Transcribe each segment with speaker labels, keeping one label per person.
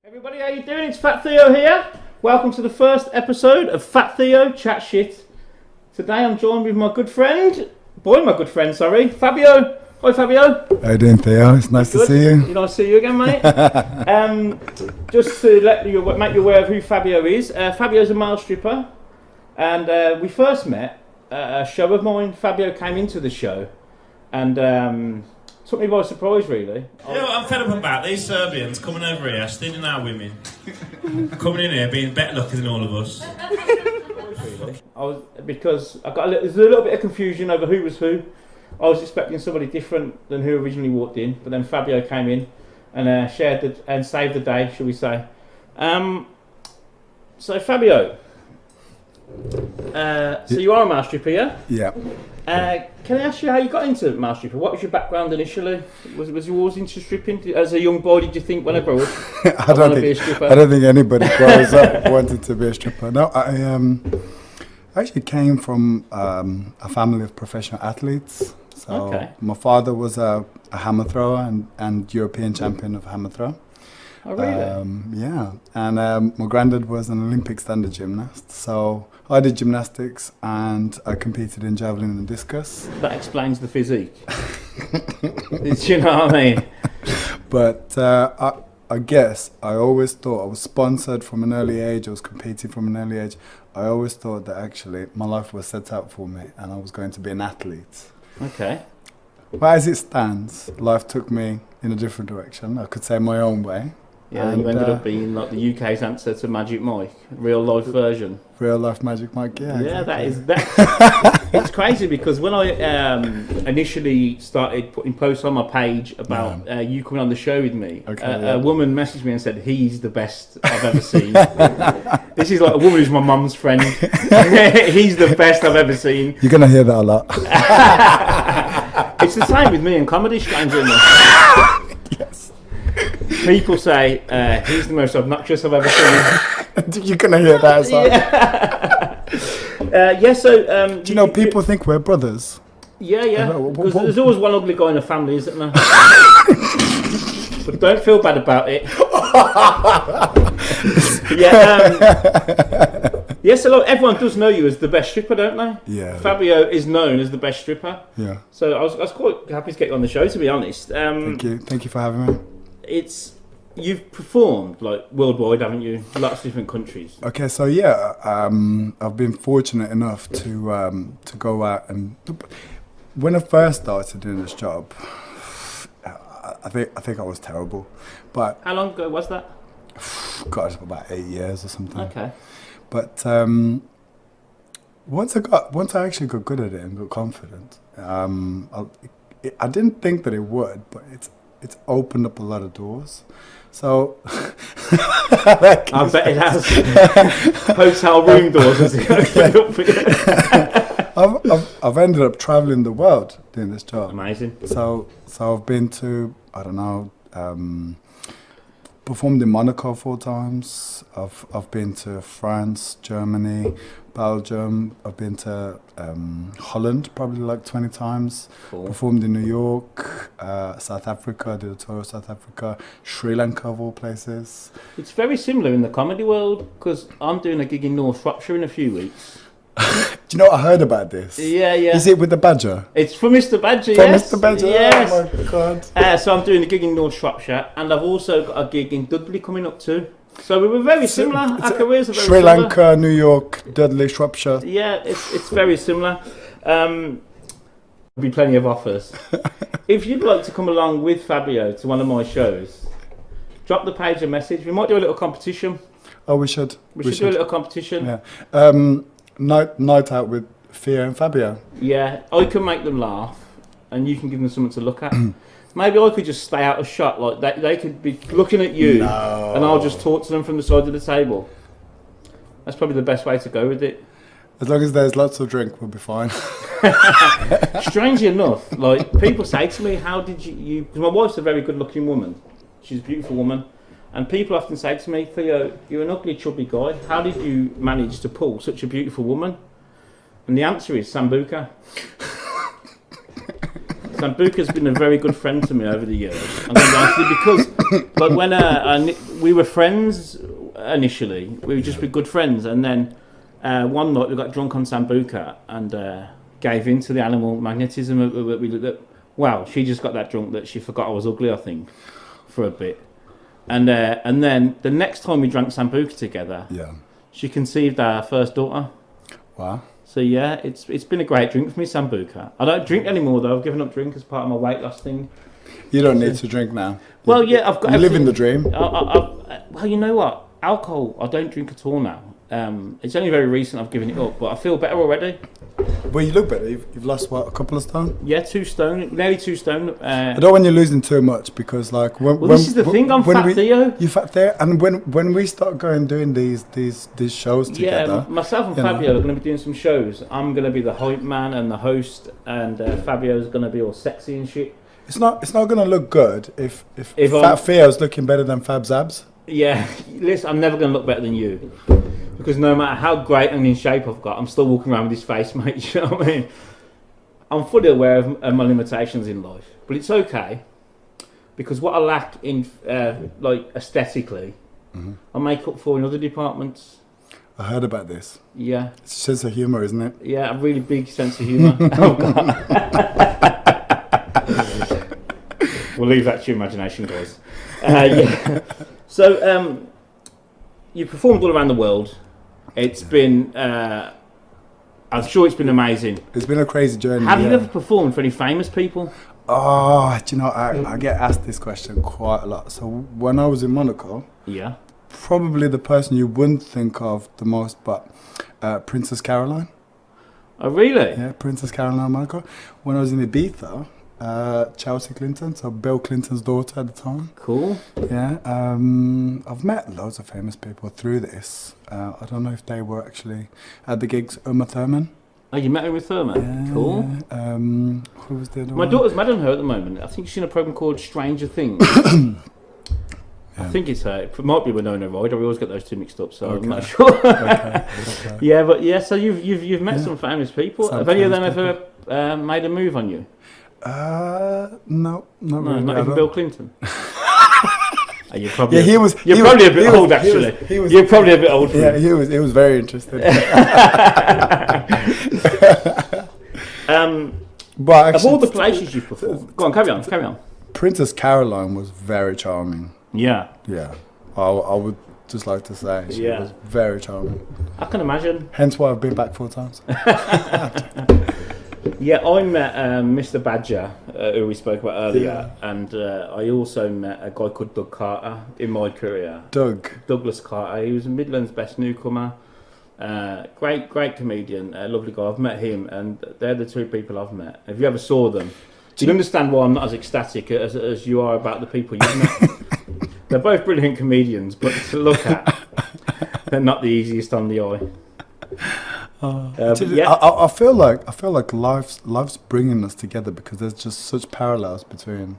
Speaker 1: Everybody, how you doing? It's Fat Theo here. Welcome to the first episode of Fat Theo Chat Shit. Today I'm joined with my good friend, Fabio. Hi Fabio.
Speaker 2: How you doing, Theo? It's nice to see you.
Speaker 1: Nice to see you again, mate. Just to make you aware of who Fabio is. Fabio's a male stripper, and we first met at a show of mine. Fabio came into the show, and took me by surprise, really.
Speaker 3: You know what I'm fed up about? These Serbians coming over here, stealing our women, coming in here being better looking than all of us.
Speaker 1: Because there's a little bit of confusion over who was who. I was expecting somebody different than who originally walked in, but then Fabio came in and saved the day, shall we say. So Fabio, so you are a male stripper, yeah?
Speaker 2: Yeah.
Speaker 1: Can I ask you how you got into male stripper? What was your background initially? Was you always into stripping? As a young boy, did you think when I grow up, I want to be a stripper?
Speaker 2: I don't think anybody grows up wanting to be a stripper. No, I actually came from a family of professional athletes. So my father was a hammer thrower and European champion of hammer throw.
Speaker 1: Oh, really?
Speaker 2: Yeah. And my granddad was an Olympic standard gymnast. So I did gymnastics and I competed in javelin and discus.
Speaker 1: That explains the physique. Do you know what I mean?
Speaker 2: But I guess I always thought I was sponsored from an early age. I was competing from an early age. I always thought that actually my life was set out for me and I was going to be an athlete.
Speaker 1: Okay.
Speaker 2: But as it stands, life took me in a different direction. I could say my own way.
Speaker 1: Yeah, and you ended up being like the UK's answer to Magic Mike, real life version.
Speaker 2: Real life Magic Mike, yeah.
Speaker 1: Yeah,
Speaker 2: exactly.
Speaker 1: It's crazy because when I initially started putting posts on my page about you coming on the show with me, a woman messaged me and said, "He's the best I've ever seen." This is like a woman who's my mum's friend. He's the best I've ever seen.
Speaker 2: You're going to hear that a lot.
Speaker 1: It's the same with me in comedy, strangely enough.
Speaker 2: Yes.
Speaker 1: People say, he's the most obnoxious I've ever seen.
Speaker 2: You're going to hear that as well.
Speaker 1: So...
Speaker 2: do you know, people think we're brothers?
Speaker 1: Yeah. Because there's always one ugly guy in a family, isn't there? But don't feel bad about it. So look, everyone does know you as the best stripper, don't they?
Speaker 2: Yeah.
Speaker 1: Fabio is known as the best stripper.
Speaker 2: Yeah.
Speaker 1: So I was quite happy to get you on the show, to be honest.
Speaker 2: Thank you for having me.
Speaker 1: You've performed like worldwide, haven't you? Lots of different countries.
Speaker 2: Okay, so I've been fortunate enough to go out and when I first started doing this job, I think I was terrible. But
Speaker 1: how long ago was that?
Speaker 2: God, about 8 years or something.
Speaker 1: Okay.
Speaker 2: But once I actually got good at it and got confident, I didn't think that it would, but it's opened up a lot of doors. So
Speaker 1: I bet it has. Hotel room doors has opened up for you.
Speaker 2: I've ended up traveling the world doing this job.
Speaker 1: Amazing.
Speaker 2: So I've been to, I don't know, performed in Monaco 4 times. I've been to France, Germany, Belgium. I've been to Holland probably like 20 times.
Speaker 1: Cool.
Speaker 2: Performed in New York, South Africa. I did a tour of South Africa, Sri Lanka of all places.
Speaker 1: It's very similar in the comedy world because I'm doing a gig in North Shropshire in a few weeks.
Speaker 2: Do you know what I heard about this?
Speaker 1: Yeah.
Speaker 2: Is it with the Badger?
Speaker 1: It's for Mr. Badger,
Speaker 2: yes. Mr. Badger?
Speaker 1: Yes.
Speaker 2: Oh my God.
Speaker 1: So I'm doing a gig in North Shropshire and I've also got a gig in Dudley coming up too. So we were very similar. Our careers are very
Speaker 2: Sri
Speaker 1: similar.
Speaker 2: Lanka, New York, Dudley, Shropshire.
Speaker 1: Yeah, it's very similar. There'll be plenty of offers. If you'd like to come along with Fabio to one of my shows, drop the page a message. We might do a little competition.
Speaker 2: Oh, we should.
Speaker 1: We should do a little competition.
Speaker 2: Yeah. Night out with Theo and Fabio.
Speaker 1: Yeah, I can make them laugh, and you can give them something to look at. Maybe I could just stay out of shot, like they could be looking at you, and I'll just talk to them from the side of the table. That's probably the best way to go with it.
Speaker 2: As long as there's lots of drink, we'll be fine.
Speaker 1: Strangely enough, like people say to me, "How did you?" Because my wife's a very good-looking woman. She's a beautiful woman, and people often say to me, "Theo, you're an ugly, chubby guy. How did you manage to pull such a beautiful woman?" And the answer is Sambuca. Sambuca's been a very good friend to me over the years. I'm going to be honest with you, because like when we were friends initially, we were just good friends, and then one night we got drunk on Sambuca and gave in to the animal magnetism. Wow, she just got that drunk that she forgot I was ugly, I think, for a bit. And then the next time we drank Sambuca together, she conceived our first daughter.
Speaker 2: Wow.
Speaker 1: So yeah, it's been a great drink for me, Sambuca. I don't drink anymore though. I've given up drink as part of my weight loss thing.
Speaker 2: You don't need to drink now.
Speaker 1: Well, yeah, I've got.
Speaker 2: You're living the dream.
Speaker 1: Well, you know what? Alcohol, I don't drink at all now. It's only very recent I've given it up, but I feel better already.
Speaker 2: Well, you look better. You've lost what, a couple of stone?
Speaker 1: Yeah, 2 stone, nearly 2 stone.
Speaker 2: I don't want you losing too much because, like,
Speaker 1: this is the thing. I'm Fat Theo.
Speaker 2: You Fat Theo, and when we start doing these shows together,
Speaker 1: myself and Fabio are going to be doing some shows. I'm going to be the hype man and the host, and Fabio's going to be all sexy and shit. It's not
Speaker 2: going to look good if Fat Theo's looking better than Fab's abs.
Speaker 1: Yeah, listen, I'm never going to look better than you. Because no matter how great and in shape I've got, I'm still walking around with this face, mate. You know what I mean? I'm fully aware of my limitations in life, but it's okay because what I lack in, like aesthetically, I make up for in other departments.
Speaker 2: I heard about this.
Speaker 1: Yeah,
Speaker 2: it's a sense of humour, isn't it?
Speaker 1: Yeah, a really big sense of humour. Oh God. We'll leave that to your imagination, guys. Yeah. So you performed all around the world. It's been, I'm sure it's been amazing.
Speaker 2: It's been a crazy journey.
Speaker 1: Have you ever performed for any famous people?
Speaker 2: Oh, do you know, I get asked this question quite a lot. So when I was in Monaco, probably the person you wouldn't think of the most, but Princess Caroline.
Speaker 1: Oh, really?
Speaker 2: Yeah, Princess Caroline Monaco. When I was in Ibiza, Chelsea Clinton, so Bill Clinton's daughter at the time.
Speaker 1: Cool.
Speaker 2: Yeah, I've met loads of famous people through this. I don't know if they were actually at the gigs. Uma Thurman.
Speaker 1: Oh, you met her with Thurman? Yeah, cool.
Speaker 2: Yeah. Who was the other one?
Speaker 1: My daughter's mad on her at the moment. I think she's in a program called Stranger Things. I think it's her. It might be Winona Ryder. We always get those two mixed up, so I'm not sure. Okay. Yeah, but yeah. So you've met some famous people. Have any of them ever made a move on you?
Speaker 2: No, not really.
Speaker 1: Not even Bill Clinton. You're probably
Speaker 2: probably
Speaker 1: a bit old, actually. You're probably a bit old.
Speaker 2: Yeah, he was very interested. But actually,
Speaker 1: of all the places you performed, go on, carry on.
Speaker 2: Princess Caroline was very charming.
Speaker 1: Yeah.
Speaker 2: Yeah. I would just like to say she was very charming.
Speaker 1: I can imagine.
Speaker 2: Hence why I've been back 4 times.
Speaker 1: Yeah, I met Mr. Badger, who we spoke about earlier, and I also met a guy called Doug Carter in my career. Douglas Carter. He was a Midlands best newcomer. Great comedian, lovely guy. I've met him, and they're the 2 people I've met. If you ever saw them, do you understand why I'm not as ecstatic as you are about the people you've met? They're both brilliant comedians, but to look at, they're not the easiest on the eye.
Speaker 2: I feel like life's bringing us together because there's just such parallels between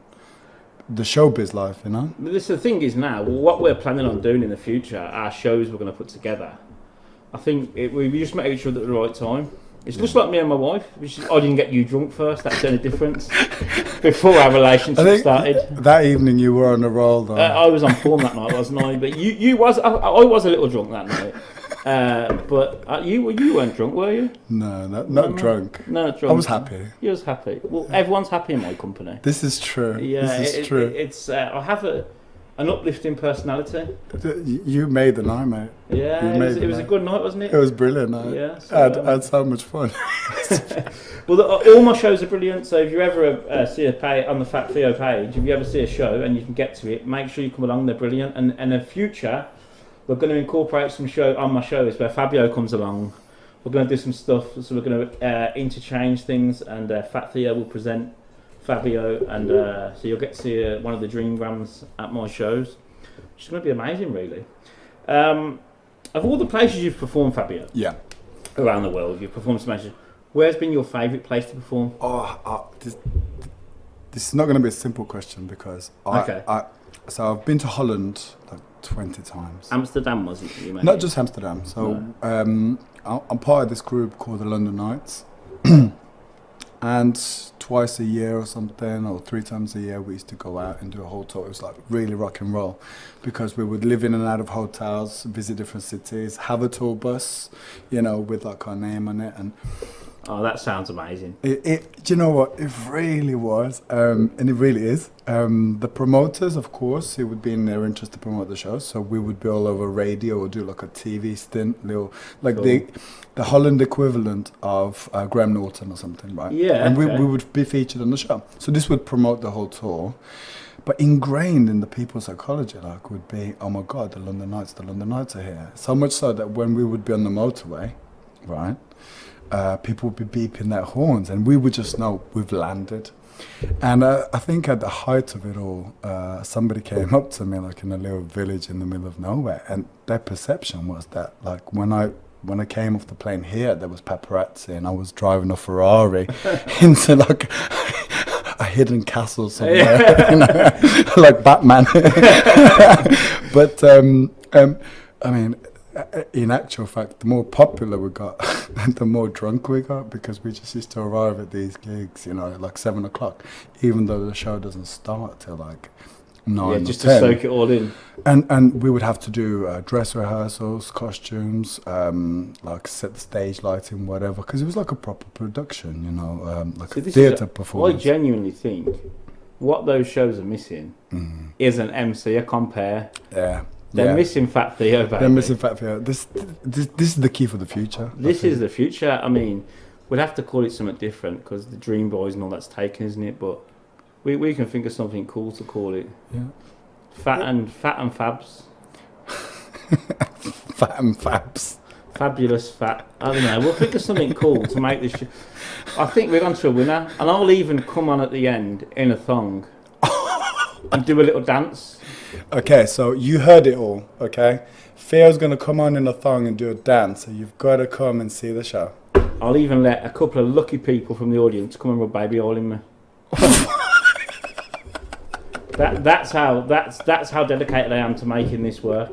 Speaker 2: the showbiz life, you know.
Speaker 1: The thing is now, what we're planning on doing in the future, our shows we're going to put together. I think we just met each other at the right time. It's just like me and my wife. I didn't get you drunk first. That's the only difference. Before our relationship started.
Speaker 2: That evening you were on a roll, though.
Speaker 1: I was on form that night, wasn't I? But I was a little drunk that night. But you weren't drunk, were you?
Speaker 2: No, not drunk.
Speaker 1: No, not drunk.
Speaker 2: I was happy.
Speaker 1: You was happy. Well, everyone's happy in my company.
Speaker 2: This is true.
Speaker 1: Yeah,
Speaker 2: this is true.
Speaker 1: I have an uplifting personality.
Speaker 2: You made the night, mate.
Speaker 1: Yeah, it was a good night, wasn't it?
Speaker 2: It was a brilliant night.
Speaker 1: Yeah,
Speaker 2: I had so much fun.
Speaker 1: Well, all my shows are brilliant. So if you ever see a page on the Fat Theo page, if you ever see a show and you can get to it, make sure you come along. They're brilliant. And in the future, we're going to incorporate some show on my shows where Fabio comes along. We're going to do some stuff. So we're going to interchange things, and Fat Theo will present Fabio, and so you'll get to see one of the Dreamgrams at my shows, which is going to be amazing, really. Of all the places you've performed, Fabio, around the world, you've performed some places. Where's been your favourite place to perform?
Speaker 2: This is not going to be a simple question because so I've been to Holland like 20 times.
Speaker 1: Amsterdam, was it? You
Speaker 2: Not just Amsterdam. So I'm part of this group called the London Knights. And twice a year or something, or 3 times a year, we used to go out and do a whole tour. It was like really rock and roll, because we would live in and out of hotels, visit different cities, have a tour bus, you know, with like our name on it. And
Speaker 1: oh, that sounds amazing.
Speaker 2: do you know what? It really was, and it really is. The promoters, of course, it would be in their interest to promote the show, so we would be all over radio or do like a TV stint, like cool. the Holland equivalent of Graham Norton or something, right?
Speaker 1: Yeah.
Speaker 2: And we would be featured on the show. So this would promote the whole tour. But ingrained in the people's psychology, like, would be, oh my God, the London Knights are here. So much so that when we would be on the motorway, right, people would be beeping their horns, and we would just know we've landed. And I think at the height of it all, somebody came up to me, like in a little village in the middle of nowhere, and their perception was that, like, when I came off the plane here, there was paparazzi, and I was driving a Ferrari into like a hidden castle somewhere, you know, like Batman. But I mean, in actual fact, the more popular we got, the more drunk we got, because we just used to arrive at these gigs, you know, at like 7 o'clock, even though the show doesn't start till like 9 or
Speaker 1: just
Speaker 2: 10.
Speaker 1: to soak it all in.
Speaker 2: And we would have to do dress rehearsals, costumes, like set the stage lighting, whatever, because it was like a proper production, you know, like a theatre performance.
Speaker 1: I genuinely think what those shows are missing is an MC, a compere.
Speaker 2: Yeah.
Speaker 1: They're missing Fat Theo, baby.
Speaker 2: They're missing Fat Theo. This is the key for the future.
Speaker 1: This is the future. I mean, we'd have to call it something different, because the Dream Boys and all that's taken, isn't it? But we can think of something cool to call it.
Speaker 2: Yeah.
Speaker 1: Fat and Fabs.
Speaker 2: Fat and Fabs.
Speaker 1: Fabulous Fat. I don't know. We'll think of something cool to make this. I think we're on to a winner, and I'll even come on at the end in a thong and do a little dance.
Speaker 2: Okay, so you heard it all, okay? Theo's going to come on in a thong and do a dance, so you've got to come and see the show.
Speaker 1: I'll even let a couple of lucky people from the audience come and rub baby oil in me. That's how dedicated I am to making this work.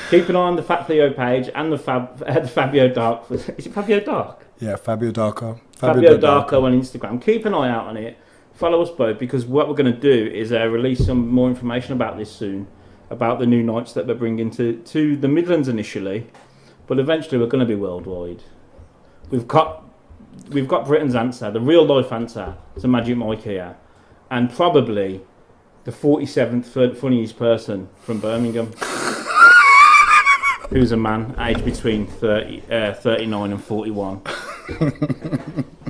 Speaker 1: Keep an eye on the Fat Theo page and the Fabio Dark. Is it Fabio Dark?
Speaker 2: Yeah, Fabio Darko.
Speaker 1: Fabio Darko on Instagram. Keep an eye out on it. Follow us both, because what we're going to do is release some more information about this soon, about the new nights that we're bringing to the Midlands initially, but eventually we're going to be worldwide. We've got Britain's answer, the real life answer to Magic Mike here, and probably the 47th funniest person from Birmingham, who's a man aged between 39 and 41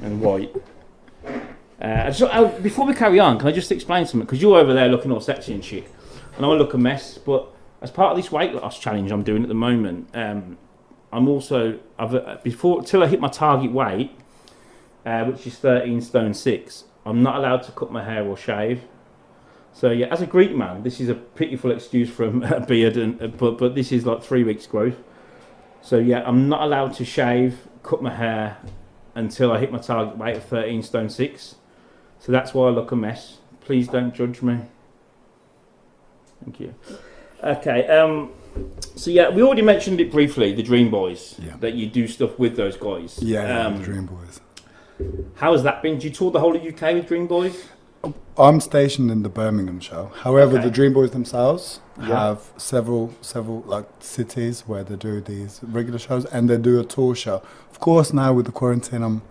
Speaker 1: and white. Before we carry on, can I just explain something? Because you're over there looking all sexy and shit, and I look a mess. But as part of this weight loss challenge I'm doing at the moment, I'm also till I hit my target weight, which is 13 stone 6. I'm not allowed to cut my hair or shave. So yeah, as a Greek man, this is a pitiful excuse for a beard, but this is like 3 weeks growth. So yeah, I'm not allowed to shave, cut my hair until I hit my target weight of 13 stone 6. So that's why I look a mess. Please don't judge me. Thank you. Okay, so yeah, we already mentioned it briefly, the Dream Boys, that you do stuff with those guys.
Speaker 2: Yeah, the Dream Boys.
Speaker 1: How has that been? Do you tour the whole of UK with Dream Boys?
Speaker 2: I'm stationed in the Birmingham show. However, the Dream Boys themselves have several like cities where they do these regular shows, and they do a tour show. Of course, now with the quarantine, I'm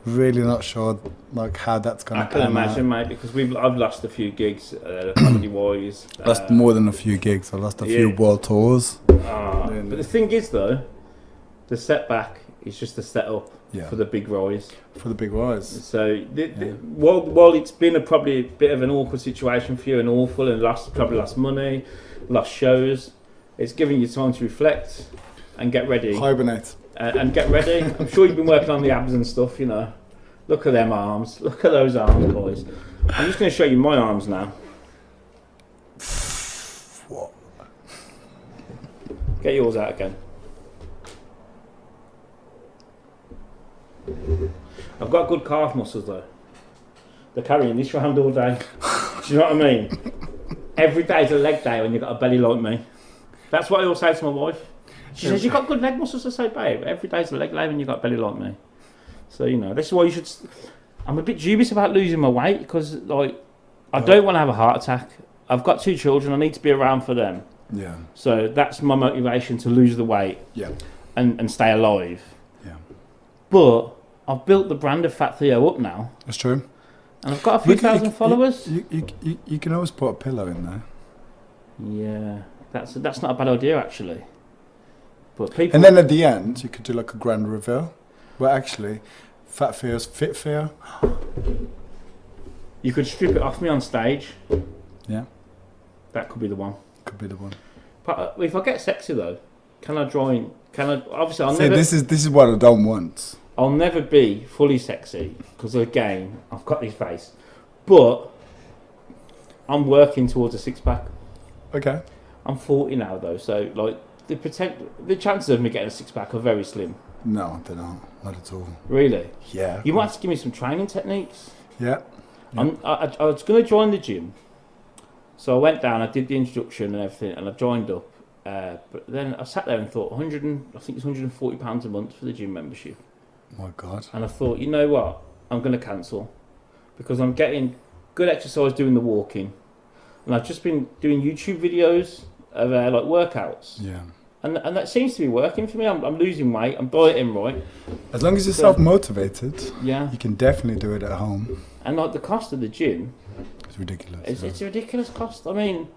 Speaker 2: really not sure like how that's going to
Speaker 1: come out. I can imagine, mate, because I've lost a few gigs comedy-wise.
Speaker 2: Lost more than a few gigs. I lost a few world tours.
Speaker 1: But the thing is, though, the setback is just the setup for the big rise.
Speaker 2: For the big rise.
Speaker 1: So while it's been probably a bit of an awkward situation for you, and awful, and probably lost money, lost shows, it's giving you time to reflect and get ready.
Speaker 2: Hibernate.
Speaker 1: And get ready. I'm sure you've been working on the abs and stuff, you know. Look at them arms. Look at those arms, boys. I'm just going to show you my arms now.
Speaker 2: What?
Speaker 1: Get yours out again. I've got good calf muscles though. They're carrying this round all day. Do you know what I mean? Every day's a leg day when you've got a belly like me. That's what I always say to my wife. She says, you've got good leg muscles. I say, babe, every day's a leg day when you've got a belly like me. So this is why you should. I'm a bit dubious about losing my weight because I don't want to have a heart attack. I've got 2 children. I need to be around for them.
Speaker 2: Yeah.
Speaker 1: So that's my motivation to lose the weight.
Speaker 2: Yeah.
Speaker 1: And stay alive.
Speaker 2: Yeah.
Speaker 1: But I've built the brand of Fat Theo up now.
Speaker 2: That's true.
Speaker 1: And I've got a few thousand followers.
Speaker 2: You can always put a pillow in there.
Speaker 1: Yeah, that's not a bad idea actually. But people.
Speaker 2: And then at the end, you could do like a grand reveal. Well, actually, Fat Theo's Fit Theo.
Speaker 1: You could strip it off me on stage.
Speaker 2: Yeah.
Speaker 1: That could be the one.
Speaker 2: Could be the one.
Speaker 1: But if I get sexy though, can I join? Can I? Obviously, I'll
Speaker 2: See,
Speaker 1: never.
Speaker 2: this is what I don't want.
Speaker 1: I'll never be fully sexy because again, I've got this face. But I'm working towards a 6-pack.
Speaker 2: Okay.
Speaker 1: I'm 40 now though, so like the chances of me getting a 6-pack are very slim.
Speaker 2: No, they're not. Not at all.
Speaker 1: Really?
Speaker 2: Yeah.
Speaker 1: You might have to give me some training techniques.
Speaker 2: Yeah.
Speaker 1: I was going to join the gym, so I went down. I did the introduction and everything, and I joined up. But then I sat there and thought, I think it's £140 a month for the gym membership.
Speaker 2: My God.
Speaker 1: And I thought, you know what? I'm going to cancel because I'm getting good exercise doing the walking, and I've just been doing YouTube videos of like workouts.
Speaker 2: Yeah.
Speaker 1: And that seems to be working for me. I'm losing weight. I'm dieting right.
Speaker 2: As long as you're self-motivated,
Speaker 1: yeah,
Speaker 2: you can definitely do it at home.
Speaker 1: And like the cost of the gym,
Speaker 2: it's ridiculous.
Speaker 1: It's a ridiculous cost. I mean,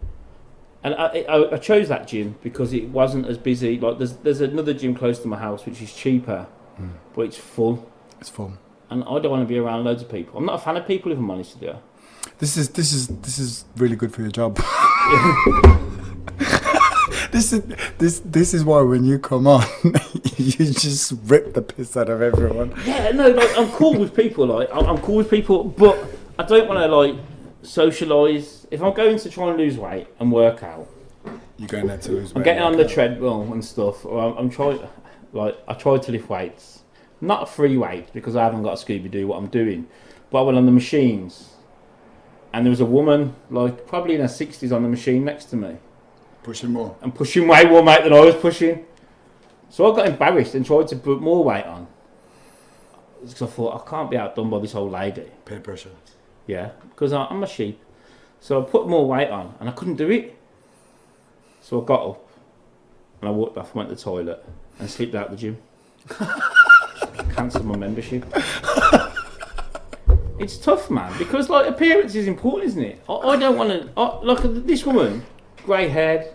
Speaker 1: and I chose that gym because it wasn't as busy. Like there's another gym close to my house which is cheaper, but it's full. It's full. And I don't want to be around loads of people. I'm not a fan of people, if I'm honest with you.
Speaker 2: This is really good for your job. This is why when you come on, you just rip the piss out of everyone.
Speaker 1: Yeah, no, like I'm cool with people. Like I'm cool with people, but I don't want to like socialise. If I'm going to try and lose weight and work out,
Speaker 2: you're going there to lose weight.
Speaker 1: I'm getting on the treadmill and stuff. Or I'm trying. Like I try to lift weights, not a free weight because I haven't got a Scooby Doo what I'm doing, but I went on the machines, and there was a woman like probably in her 60s on the machine next to me.
Speaker 2: Pushing more.
Speaker 1: And pushing way more weight than I was pushing. So I got embarrassed and tried to put more weight on. Because I thought, I can't be outdone by this old lady.
Speaker 2: Peer pressure.
Speaker 1: Yeah, because I'm a sheep. So I put more weight on and I couldn't do it. So I got up and I walked off, went to the toilet and slipped out the gym. Cancelled my membership. It's tough, man, because like appearance is important, isn't it? I don't want to... Like this woman... grey haired.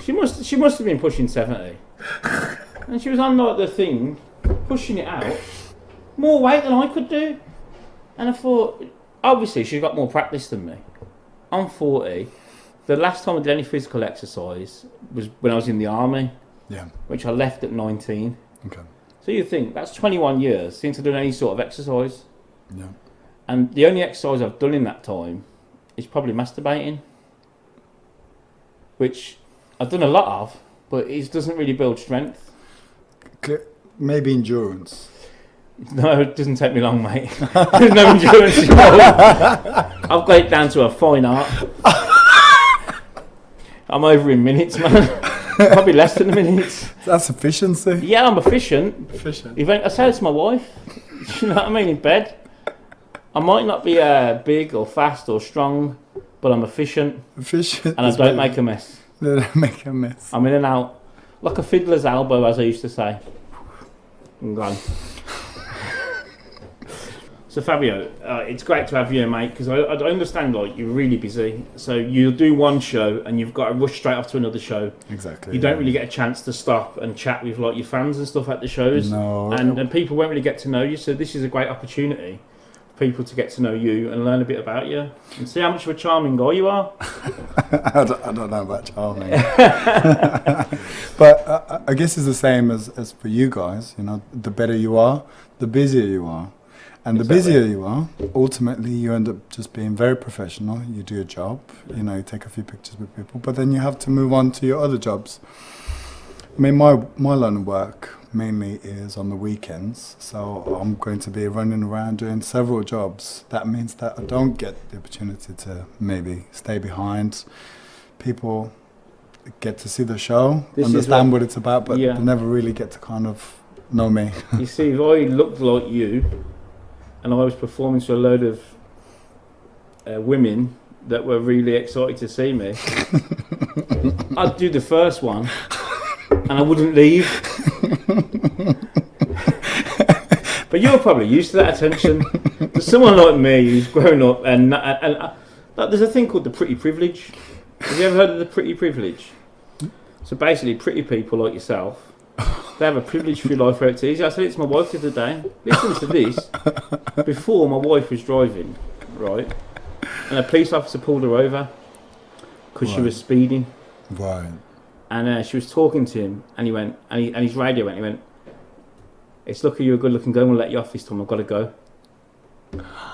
Speaker 1: She must have been pushing 70. And she was on like the thing, pushing it out. More weight than I could do. And I thought, obviously she's got more practice than me. I'm 40. The last time I did any physical exercise was when I was in the army.
Speaker 2: Yeah.
Speaker 1: Which I left at 19.
Speaker 2: Okay.
Speaker 1: So you think, that's 21 years since I've done any sort of exercise.
Speaker 2: Yeah.
Speaker 1: And the only exercise I've done in that time is probably masturbating. Which I've done a lot of, but it doesn't really build strength.
Speaker 2: Maybe endurance.
Speaker 1: No, it doesn't take me long, mate. There's no endurance involved. I've got it down to a fine art. I'm over in minutes, man. Probably less than a minute.
Speaker 2: That's efficiency.
Speaker 1: Yeah, I'm efficient.
Speaker 2: Efficient.
Speaker 1: I say it to my wife. You know what I mean? In bed. I might not be big or fast or strong, but I'm efficient.
Speaker 2: Efficient.
Speaker 1: And I don't make a mess.
Speaker 2: They don't make a mess.
Speaker 1: I'm in and out. Like a fiddler's elbow, as I used to say. I'm gone. So Fabio, it's great to have you, mate, because I understand like you're really busy. So you'll do one show and you've got to rush straight off to another show.
Speaker 2: Exactly.
Speaker 1: You don't really get a chance to stop and chat with like your fans and stuff at the shows.
Speaker 2: No.
Speaker 1: And people won't really get to know you. So this is a great opportunity for people to get to know you and learn a bit about you and see how much of a charming guy you are.
Speaker 2: I don't know about charming. But I guess it's the same as for you guys. You know, the better you are, the busier you are. And the busier you are, ultimately you end up just being very professional. You do your job, you know, you take a few pictures with people, but then you have to move on to your other jobs. I mean, my line of work mainly is on the weekends, so I'm going to be running around doing several jobs. That means that I don't get the opportunity to maybe stay behind. People get to see the show, understand what it's about, but they never really get to kind of know me.
Speaker 1: You see, if I looked like you, and I was performing to a load of women that were really excited to see me, I'd do the first one, and I wouldn't leave. But you're probably used to that attention. For someone like me who's grown up, and there's a thing called the pretty privilege. Have you ever heard of the pretty privilege? So basically, pretty people like yourself, they have a privilege for your life where it's easy. I said it to my wife the other day. Listen to this. Before, my wife was driving, right, and a police officer pulled her over because she was speeding.
Speaker 2: Right.
Speaker 1: And she was talking to him, and he went, and his radio went. He went, "It's lucky you're a good-looking girl. We'll let you off this time. I've got to go."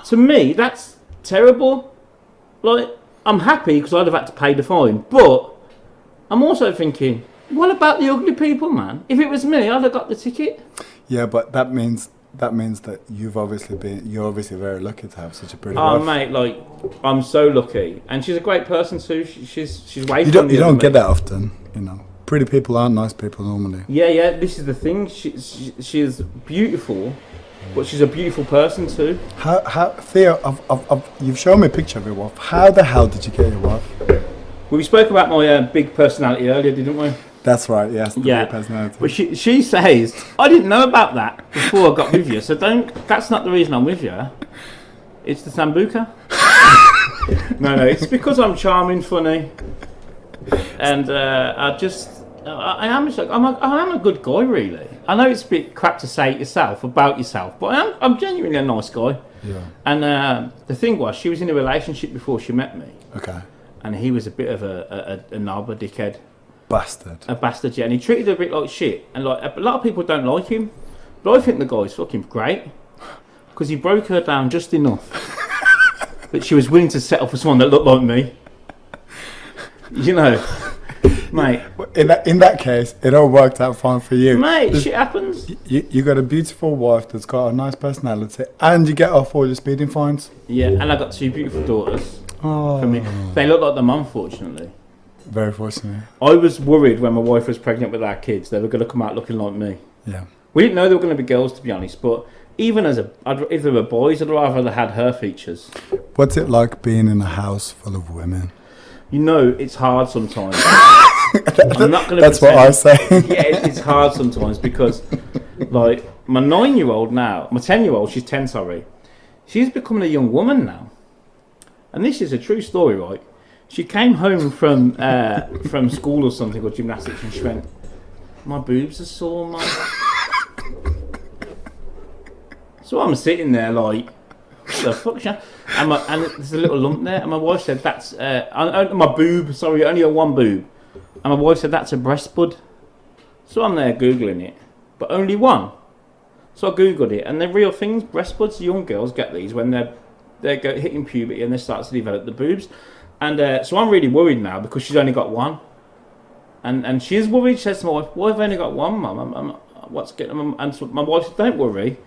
Speaker 1: To me, that's terrible. Like, I'm happy because I'd have had to pay the fine, but I'm also thinking, what about the ugly people, man? If it was me, I'd have got the ticket.
Speaker 2: Yeah, but that means that you're obviously very lucky to have such a pretty
Speaker 1: wife.
Speaker 2: wife.
Speaker 1: Mate, like, I'm so lucky, and she's a great person too. She's way.
Speaker 2: You don't get that often, you know. Pretty people aren't nice people normally.
Speaker 1: Yeah. This is the thing. She's beautiful, but she's a beautiful person too.
Speaker 2: How Theo? You've shown me a picture of your wife. How the hell did you get your wife?
Speaker 1: Well, we spoke about my big personality earlier, didn't we?
Speaker 2: That's right. Yes.
Speaker 1: Yeah.
Speaker 2: Big personality.
Speaker 1: But she says I didn't know about that before I got with you. So don't. That's not the reason I'm with you. It's the sambuca. No. It's because I'm charming, funny, and I am a good guy, really. I know it's a bit crap to say it about yourself, but I'm genuinely a nice guy.
Speaker 2: Yeah.
Speaker 1: And the thing was, she was in a relationship before she met me.
Speaker 2: Okay.
Speaker 1: And he was a bit of a knob, a dickhead.
Speaker 2: Bastard.
Speaker 1: A bastard, yeah. And he treated her a bit like shit. And like a lot of people don't like him, but I think the guy's fucking great because he broke her down just enough that she was willing to settle for someone that looked like me. You know. Mate,
Speaker 2: in that case, it all worked out fine for you.
Speaker 1: Mate, shit happens.
Speaker 2: You got a beautiful wife that's got a nice personality, and you get off all your speeding fines.
Speaker 1: Yeah, and I got 2 beautiful daughters.
Speaker 2: Oh,
Speaker 1: for me. They look like their mum, fortunately.
Speaker 2: Very fortunate.
Speaker 1: I was worried when my wife was pregnant with our kids; they were going to come out looking like me.
Speaker 2: Yeah.
Speaker 1: We didn't know they were going to be girls, to be honest. But even if they were boys, I'd rather they had her features.
Speaker 2: What's it like being in a house full of women?
Speaker 1: You know, it's hard sometimes. I'm not going to.
Speaker 2: That's what I say.
Speaker 1: Yeah, it's hard sometimes because, like, my 9-year-old now, my 10-year-old, she's 10, sorry, she's becoming a young woman now, and this is a true story, right? She came home from school or something, or gymnastics, and she went, "My boobs are sore, Mum." So I'm sitting there like, what the fuck? And there's a little lump there, and my wife said, "That's my boob. Sorry, only one boob." And my wife said, "That's a breast bud." So I'm there googling it, but only one. So I googled it, and they're real things. Breast buds, young girls get these when they're hitting puberty and they start to develop the boobs. And so I'm really worried now because she's only got one. And she's worried. She says to my wife, "Why have I only got one, Mum? What's getting?" And so my wife said, "Don't worry.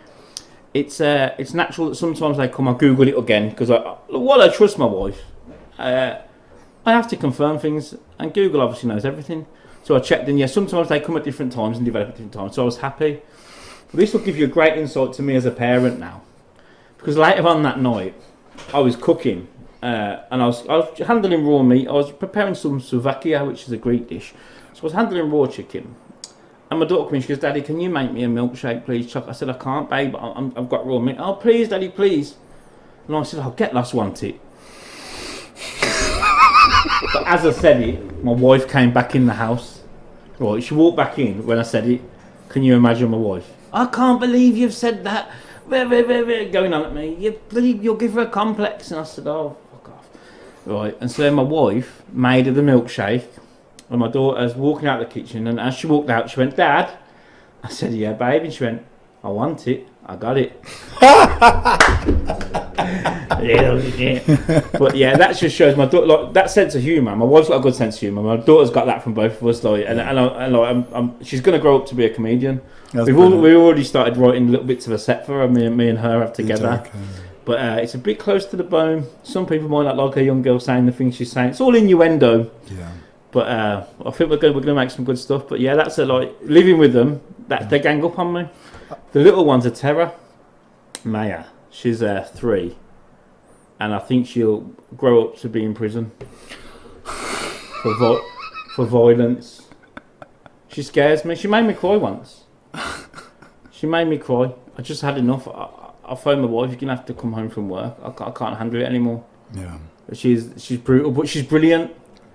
Speaker 1: It's natural that sometimes they come." I Google it again because I trust my wife. I have to confirm things, and Google obviously knows everything. So I checked, and sometimes they come at different times and develop at different times. So I was happy. But this will give you a great insight to me as a parent now, because later on that night, I was cooking, and I was handling raw meat. I was preparing some souvakia, which is a Greek dish. So I was handling raw chicken. And my daughter came in, she goes, "Daddy, can you make me a milkshake, please?" I said, "I can't, babe, I've got raw meat." "Oh, please, Daddy, please." And I said, "I'll get last want it." But as I said it, my wife came back in the house. Right, she walked back in when I said it. Can you imagine my wife? "I can't believe you've said that." Going on at me. You'll give her a complex. And I said, "Oh, fuck off." Right, and so then my wife made her the milkshake. And my daughter's walking out of the kitchen, and as she walked out, she went, "Dad?" I said, "Yeah, babe." And she went, "I want it. I got it." But yeah, that just shows my daughter, like, that sense of humour. My wife's got a good sense of humour. My daughter's got that from both of us, like, and she's going to grow up to be a comedian. We've already started writing little bits of a set for her. Me and her have together. But it's a bit close to the bone. Some people might not like a young girl saying the things she's saying. It's all innuendo.
Speaker 2: Yeah.
Speaker 1: But I think we're gonna make some good stuff. But yeah, that's living with them. That they gang up on me. The little one's a terror. Maya, she's 3, and I think she'll grow up to be in prison for violence. She scares me. She made me cry once. She made me cry. I just had enough. I phoned my wife. You're gonna have to come home from work. I can't handle it anymore.
Speaker 2: Yeah.
Speaker 1: She's brutal, but she's brilliant.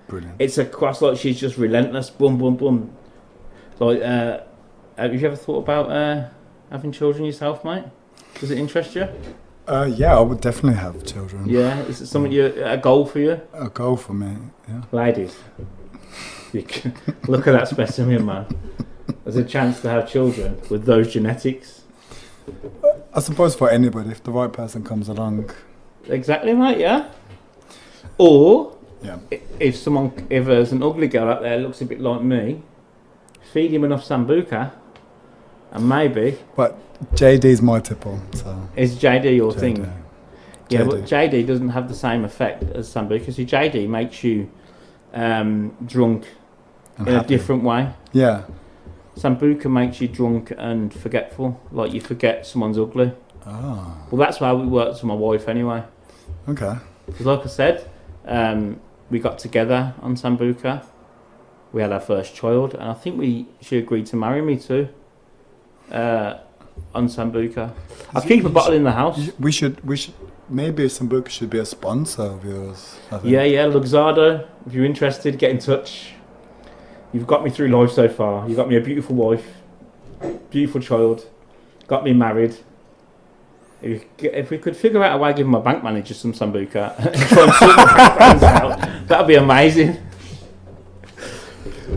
Speaker 2: Brilliant.
Speaker 1: It's a cross, like she's just relentless. Boom, boom, boom. Like, have you ever thought about having children yourself, mate? Does it interest you?
Speaker 2: Yeah, I would definitely have children.
Speaker 1: Yeah, is it something a goal for you?
Speaker 2: A goal for me, yeah.
Speaker 1: Ladies, look at that specimen, man. There's a chance to have children with those genetics.
Speaker 2: I suppose for anybody, if the right person comes along.
Speaker 1: Exactly, mate. Yeah. Or
Speaker 2: yeah,
Speaker 1: if there's an ugly girl out there that looks a bit like me, feed him enough sambuca, and maybe.
Speaker 2: But JD's my tipple, so.
Speaker 1: Is JD your thing? Yeah,
Speaker 2: JD.
Speaker 1: but JD doesn't have the same effect as sambuca. See, JD makes you drunk
Speaker 2: and
Speaker 1: in
Speaker 2: happy.
Speaker 1: a different way.
Speaker 2: Yeah.
Speaker 1: Sambuca makes you drunk and forgetful, like you forget someone's ugly.
Speaker 2: Oh.
Speaker 1: Well, that's how it works for my wife anyway.
Speaker 2: Okay.
Speaker 1: Because like I said, we got together on Sambuca. We had our first child, and I think she agreed to marry me too. On Sambuca, I keep a bottle in the house.
Speaker 2: We should maybe Sambuca should be a sponsor of yours. I think.
Speaker 1: Yeah, Luxardo. If you're interested, get in touch. You've got me through life so far. You've got me a beautiful wife, beautiful child, got me married. If we could figure out a way to give my bank manager some Sambuca and try and sort my bank out, that'd be amazing.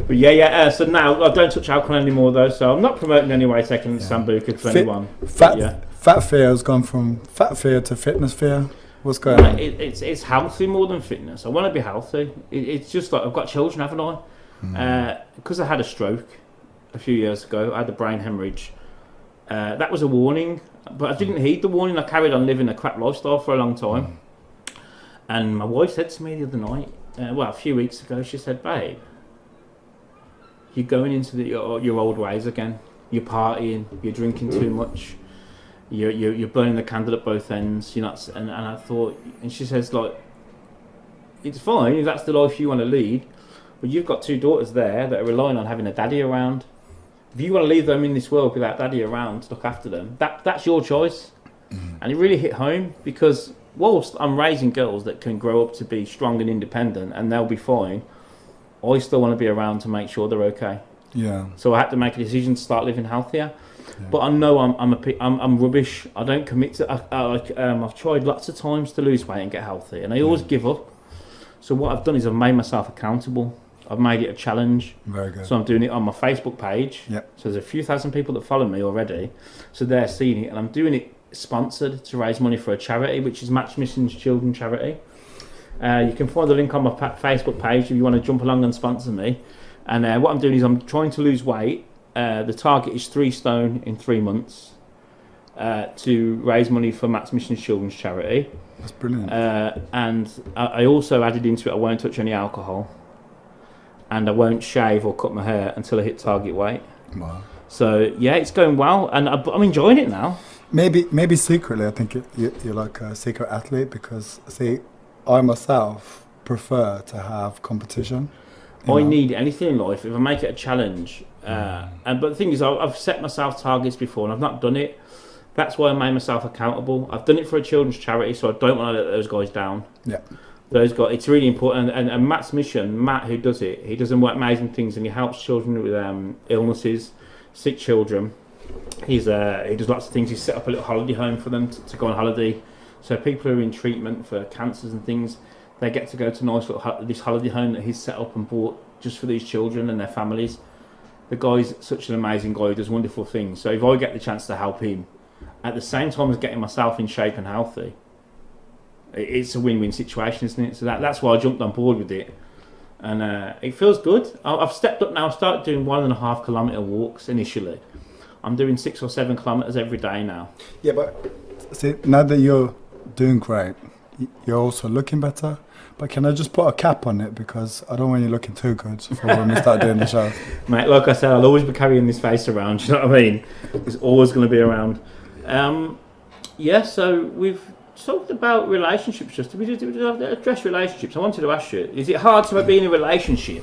Speaker 1: But yeah. So now I don't touch alcohol anymore, though. So I'm not promoting any way taking Sambuca to anyone.
Speaker 2: Fat Theo's gone from Fat Theo to Fitness Theo. What's going on?
Speaker 1: It's healthy more than fitness. I want to be healthy. It's just like I've got children, haven't I? Because I had a stroke a few years ago. I had a brain hemorrhage. That was a warning, but I didn't heed the warning. I carried on living a crap lifestyle for a long time. And my wife said to me the other night, a few weeks ago, she said, "Babe, you're going into your old ways again. You're partying. You're drinking too much. You're burning the candle at both ends. You're not." And I thought, and she says, like, it's fine if that's the life you want to lead, but you've got 2 daughters there that are relying on having a daddy around. If you want to leave them in this world without daddy around to look after them, that's your choice. And it really hit home because whilst I'm raising girls that can grow up to be strong and independent and they'll be fine, I still want to be around to make sure they're okay.
Speaker 2: Yeah.
Speaker 1: So I had to make a decision to start living healthier. Yeah. But I know I'm rubbish. I don't commit to. I've tried lots of times to lose weight and get healthy, and I always give up. So what I've done is I've made myself accountable. I've made it a challenge.
Speaker 2: Very good.
Speaker 1: So I'm doing it on my Facebook page.
Speaker 2: Yep.
Speaker 1: So there's a few thousand people that follow me already. So they're seeing it, and I'm doing it sponsored to raise money for a charity, which is Match Missing Children charity. You can find the link on my Facebook page if you want to jump along and sponsor me. And what I'm doing is I'm trying to lose weight. The target is 3 stone in 3 months to raise money for Match Missing Children's charity.
Speaker 2: That's brilliant.
Speaker 1: And I also added into it, I won't touch any alcohol. And I won't shave or cut my hair until I hit target weight.
Speaker 2: Wow.
Speaker 1: So yeah, it's going well, and I'm enjoying it now.
Speaker 2: Maybe secretly, I think you're like a secret athlete because, see, I myself prefer to have competition.
Speaker 1: I need anything in life. If I make it a challenge, but the thing is, I've set myself targets before and I've not done it. That's why I made myself accountable. I've done it for a children's charity, so I don't want to let those guys down. Yeah. Those guys, it's really important. And Matt's mission, Matt, who does it, he does amazing things and he helps children with illnesses, sick children. He does lots of things. He's set up a little holiday home for them to go on holiday. So people who are in treatment for cancers and things, they get to go to this holiday home that he's set up and bought just for these children and their families. The guy's such an amazing guy who does wonderful things. So if I get the chance to help him, at the same time as getting myself in shape and healthy, it's a win-win situation, isn't it? So that's why I jumped on board with it. And it feels good. I've stepped up now. I started doing 1.5 kilometre walks initially. I'm doing 6 or 7 kilometres every day now.
Speaker 2: Yeah, but see, now that you're doing great, you're also looking better. But can I just put a cap on it, because I don't want you looking too good for when we start doing the show.
Speaker 1: Mate, like I said, I'll always be carrying this face around. Do you know what I mean? It's always going to be around. So we've talked about relationships. Just we did address relationships. I wanted to ask you: is it hard to be in a relationship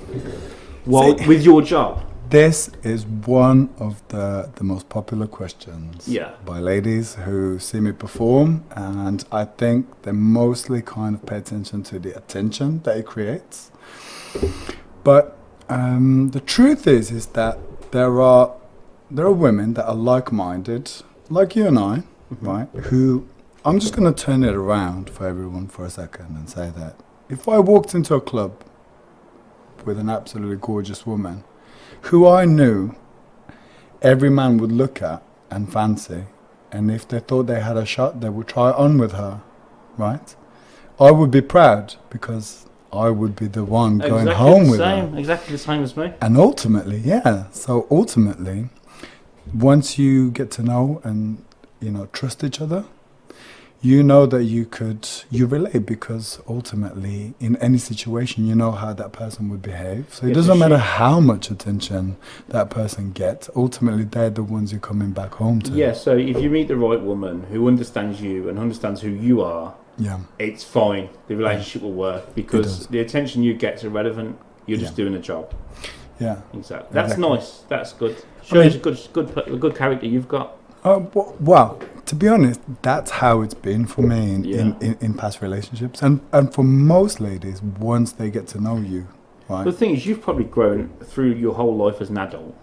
Speaker 1: with your job?
Speaker 2: This is one of the most popular questions by ladies who see me perform, and I think they mostly kind of pay attention to the attention that it creates. But the truth is that there are women that are like-minded, like you and I, right? Who, I'm just going to turn it around for everyone for a second and say that if I walked into a club with an absolutely gorgeous woman, who I knew every man would look at and fancy, and if they thought they had a shot, they would try on with her, right? I would be proud, because I would be the one going home with her.
Speaker 1: Exactly the same as me.
Speaker 2: And ultimately, once you get to know and, trust each other, you know that you relate, because ultimately in any situation you know how that person would behave. So it doesn't matter how much attention that person gets, ultimately they're the ones you're coming back home to.
Speaker 1: Yeah, so if you meet the right woman who understands you and understands who you are, it's fine. The relationship will work, because the attention you get is irrelevant. You're just doing a job.
Speaker 2: Yeah.
Speaker 1: Exactly. That's nice. That's good. Shows a good character you've got.
Speaker 2: Well, to be honest, that's how it's been for me in past relationships, and for most ladies, once they get to know you, right?
Speaker 1: The thing is, you've probably grown through your whole life as an adult.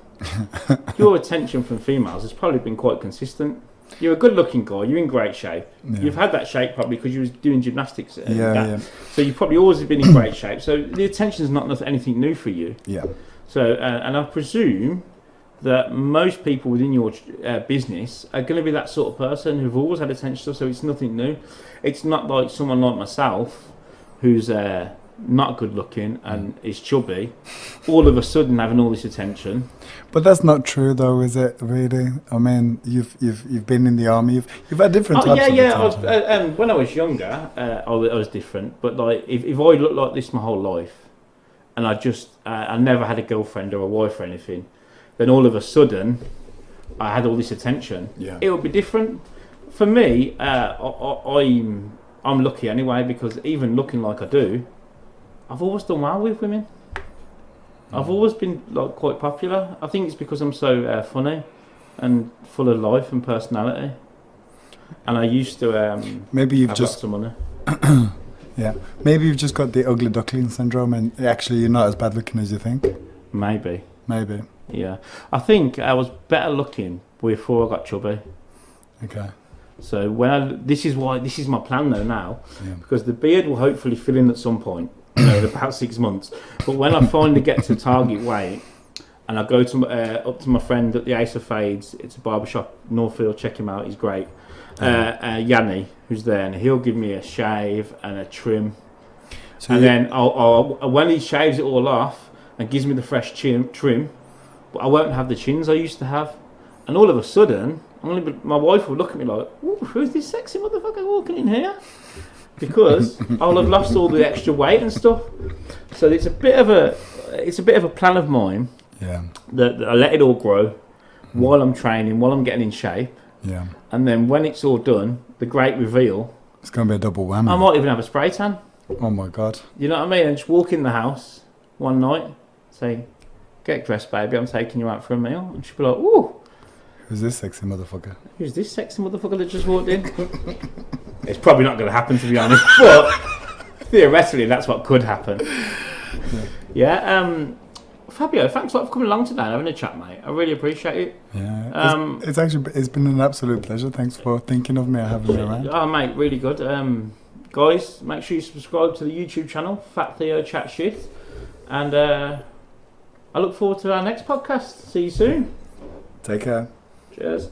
Speaker 1: Your attention from females has probably been quite consistent. You're a good-looking guy. You're in great shape. Yeah. You've had that shape probably because you was doing gymnastics. So you've probably always been in great shape. So the attention is not anything new for you.
Speaker 2: Yeah.
Speaker 1: So and I presume that most people within your business are going to be that sort of person who've always had attention, so it's nothing new. It's not like someone like myself who's not good looking and is chubby, all of a sudden having all this attention.
Speaker 2: But that's not true, though, is it? Really? I mean, you've been in the army. You've had different types of attention.
Speaker 1: When I was younger, I was different. But like, if I looked like this my whole life, and I never had a girlfriend or a wife or anything, then all of a sudden I had all this attention. Yeah. It would be different. For me, I'm lucky anyway, because even looking like I do, I've always done well with women. I've always been quite popular. I think it's because I'm so funny and full of life and personality. And I used to
Speaker 2: maybe you've
Speaker 1: have
Speaker 2: just
Speaker 1: lots of money.
Speaker 2: Yeah, maybe you've just got the ugly duckling syndrome, and actually you're not as bad looking as you think.
Speaker 1: Maybe.
Speaker 2: Yeah,
Speaker 1: I think I was better looking before I got chubby.
Speaker 2: Okay.
Speaker 1: So this is my plan though now, because the beard will hopefully fill in at some point, in about 6 months. But when I finally get to target weight, and I go to up to my friend at the Ace of Fades, it's a barbershop, Northfield, check him out, he's great. Yanni, who's there, and he'll give me a shave and a trim, and then I'll when he shaves it all off and gives me the fresh trim. But I won't have the chins I used to have, and all of a sudden, my wife will look at me like, "Who's this sexy motherfucker walking in here?" Because I'll have lost all the extra weight and stuff. So it's a bit of a plan of mine.
Speaker 2: Yeah.
Speaker 1: That I let it all grow while I'm training, while I'm getting in shape.
Speaker 2: Yeah.
Speaker 1: And then when it's all done, the great reveal.
Speaker 2: It's going to be a double whammy.
Speaker 1: I might even have a spray tan.
Speaker 2: Oh my God.
Speaker 1: You know what I mean? And just walk in the house one night, say, "Get dressed, baby, I'm taking you out for a meal." And she'll be like, "Ooh.
Speaker 2: Who's this sexy motherfucker?"
Speaker 1: Who's this sexy motherfucker that just walked in? It's probably not going to happen, to be honest, but theoretically that's what could happen. Yeah. Fabio, thanks a lot for coming along today and having a chat, mate. I really appreciate it.
Speaker 2: Yeah. It's been an absolute pleasure. Thanks for thinking of me and having me around.
Speaker 1: Oh, mate, really good. Guys, make sure you subscribe to the YouTube channel, Fat Theo Chat Shit. And I look forward to our next podcast. See you soon.
Speaker 2: Take care.
Speaker 1: Cheers.